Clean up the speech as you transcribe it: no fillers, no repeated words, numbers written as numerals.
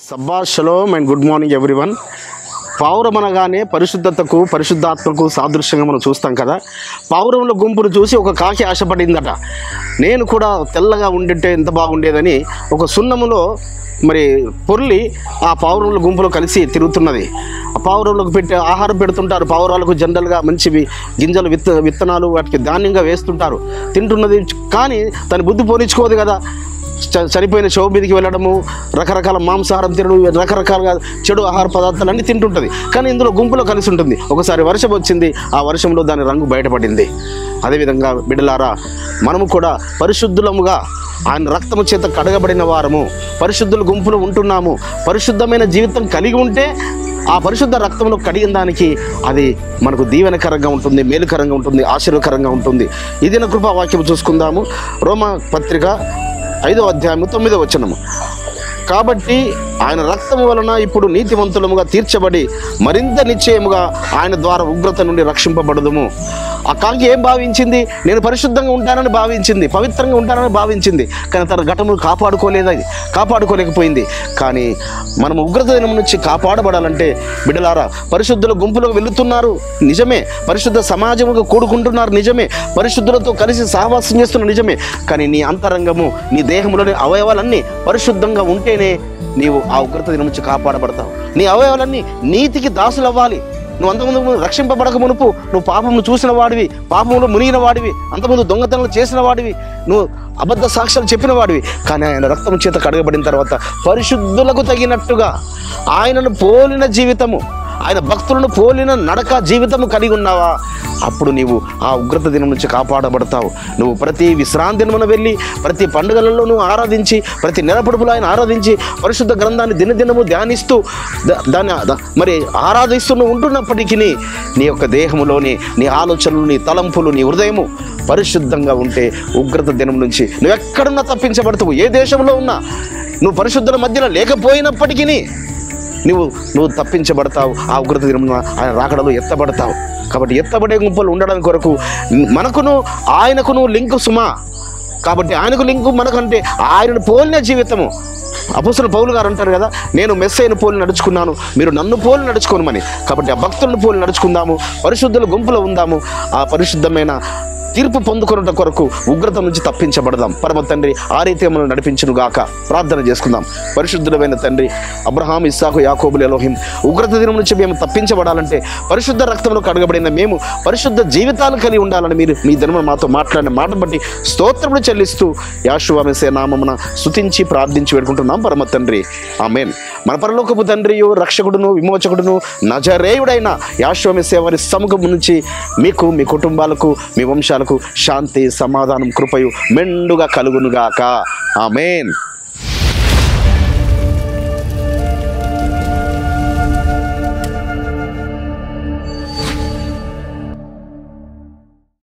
సబ్బా shalom and good morning everyone. పావురం అనగానే పరిశుద్ధతకు పరిశుద్ధాత్మకు సాదృశ్యంగా మనం చూస్తాం కదా. పావురంలో గుంపును చూసి ఒక కాకి ఆశపడిందట, నేను కూడా తెల్లగా ఉండింటే ఎంత బాగుండేదని ఒక సున్నములో మరి పొర్లి ఆ పావురంలో గుంపులో కలిసి తిరుగుతున్నది. ఆ పావురంలోకి పెట్టి ఆహారం పెడుతుంటారు. పావురాలకు జనరల్గా మంచివి గింజలు విత్తనాలు వాటికి ధాన్యంగా వేస్తుంటారు, తింటున్నది. కానీ తన బుద్ధి పోనించుకోదు కదా. చనిపోయిన శవ మీదకి వెళ్ళడము, రకరకాల మాంసాహారం తినడం, రకరకాలుగా చెడు ఆహార పదార్థాలు అన్నీ తింటుంటుంది. కానీ ఇందులో గుంపులో కలిసి ఉంటుంది. ఒకసారి వర్షం వచ్చింది, ఆ వర్షంలో దాని రంగు బయటపడింది. అదేవిధంగా బిడ్డలారా, మనము కూడా పరిశుద్ధులముగా ఆయన రక్తము చేత కడగబడిన వారము, పరిశుద్ధుల గుంపులో ఉంటున్నాము. పరిశుద్ధమైన జీవితం కలిగి ఉంటే ఆ పరిశుద్ధ రక్తంలో కడిగిన దానికి అది మనకు దీవెనకరంగా ఉంటుంది, మేలుకరంగా ఉంటుంది, ఆశీర్వకరంగా ఉంటుంది. ఇది నా కృపా వాక్యం చూసుకుందాము. రోమా పత్రిక 5వ అధ్యాయము 9వ వచనము. కాబట్టి ఆయన రక్తము వలన ఇప్పుడు నీతివంతులముగా తీర్చబడి మరింత నిశ్చయముగా ఆయన ద్వారా ఉగ్రత నుండి రక్షింపబడదుము. ఆ కాకి ఏం భావించింది? నేను పరిశుద్ధంగా ఉంటానని భావించింది, పవిత్రంగా ఉంటానని భావించింది. కానీ తన ఘటమును కాపాడుకోలేకపోయింది. కానీ మనము ఉగ్రత దినం నుంచి కాపాడబడాలంటే బిడ్డలారా, పరిశుద్ధుల గుంపులకు వెళుతున్నారు నిజమే, పరిశుద్ధ సమాజముగా కూడుకుంటున్నారు నిజమే, పరిశుద్ధులతో కలిసి సహవాసం చేస్తున్న నిజమే. కానీ నీ అంతరంగము, నీ దేహంలోని అవయవాలన్నీ పరిశుద్ధంగా ఉంటేనే నీవు ఆ ఉగ్రత దినం నుంచి కాపాడబడతావు. నీ అవయవాలన్నీ నీతికి దాసులు అవ్వాలి. నువ్వు అంతకుముందు రక్షింపబడక మునుపు నువ్వు పాపమును చూసిన వాడివి, పాపంలో మునిగిన వాడివి, అంతకుముందు దొంగతనాలు చేసిన వాడివి, నువ్వు అబద్ధ సాక్ష్యాలు చెప్పిన వాడివి. కానీ ఆయన రక్తం చేత కడగబడిన తర్వాత పరిశుద్ధులకు తగినట్టుగా ఆయనను పోలిన జీవితము, ఆయన భక్తులను పోలిన నడక జీవితము కలిగి ఉన్నావా? అప్పుడు నీవు ఆ ఉగ్రత దినం నుంచి కాపాడబడతావు. నువ్వు ప్రతి విశ్రాంతి దినమున వెళ్ళి, ప్రతి పండుగలలో నువ్వు ఆరాధించి, ప్రతి నెలపొడుపులో ఆయన ఆరాధించి, పరిశుద్ధ గ్రంథాన్ని దినదినము ధ్యానిస్తూ దాన్ని మరి ఆరాధిస్తూ నువ్వు ఉంటున్నప్పటికీ నీ యొక్క దేహములోని నీ ఆలోచనలు, నీ తలంపులు, నీ హృదయము పరిశుద్ధంగా ఉంటే ఉగ్రత దినం నుంచి నువ్వు ఎక్కడున్నా తప్పించబడతావు. ఏ దేశంలో ఉన్నా నువ్వు పరిశుద్ధుల మధ్యలో లేకపోయినప్పటికీ నువ్వు తప్పించబడతావు. ఆ ఉగ్రత దినమున ఆయన రాకడలో ఎత్తబడతావు. కాబట్టి ఎత్తబడే గుంపులు ఉండడం కొరకు మనకును ఆయనకును లింకు సుమా. కాబట్టి ఆయనకు లింకు మనకంటే ఆయనను పోలిన జీవితము. అపోస్తలుడు పౌలు గారు అంటారు కదా, నేను మెస్సయ్యను పోలి నడుచుకున్నాను, మీరు నన్ను పోలి నడుచుకోనమని. కాబట్టి ఆ భక్తులను పోలి నడుచుకుందాము, పరిశుద్ధుల గుంపులో ఉందాము. ఆ పరిశుద్ధమైన తీర్పు పొందుకున్న కొరకు ఉగ్రత నుంచి తప్పించబడదాం. పరమ తండ్రి ఆ రీతి మనం నడిపించును గాక. ప్రార్థన చేసుకుందాం. పరిశుద్ధుడమైన తండ్రి, అబ్రహాం, ఇస్సాకు, యాకోబులు, ఎలోహిం, ఉగ్రత దినం నుంచి మేము తప్పించబడాలంటే పరిశుద్ధ రక్తంలో కడగబడిన మేము పరిశుద్ధ జీవితాలు కలిగి ఉండాలని మీరు మీ దినమున మాతో మాట్లాడిన మాట బట్టి స్తోత్రములు చెల్లిస్తూ యెహోవా మెస్సీయ నామమున స్తుతించి ప్రార్థించి వేడుకుంటున్నాం పరమ తండ్రి. ఆమేన్. మన పరలోకపు తండ్రియు, రక్షకుడును, విమోచకుడును, నజరేయుడైన యెహోవా మెస్సీయ వారి సముఖం నుంచి మీకు, మీ కుటుంబాలకు, మీ వంశాలకు శాంతి, సమాధానం, కృపయు మెండుగా కలుగునుగాక. ఆమేన్.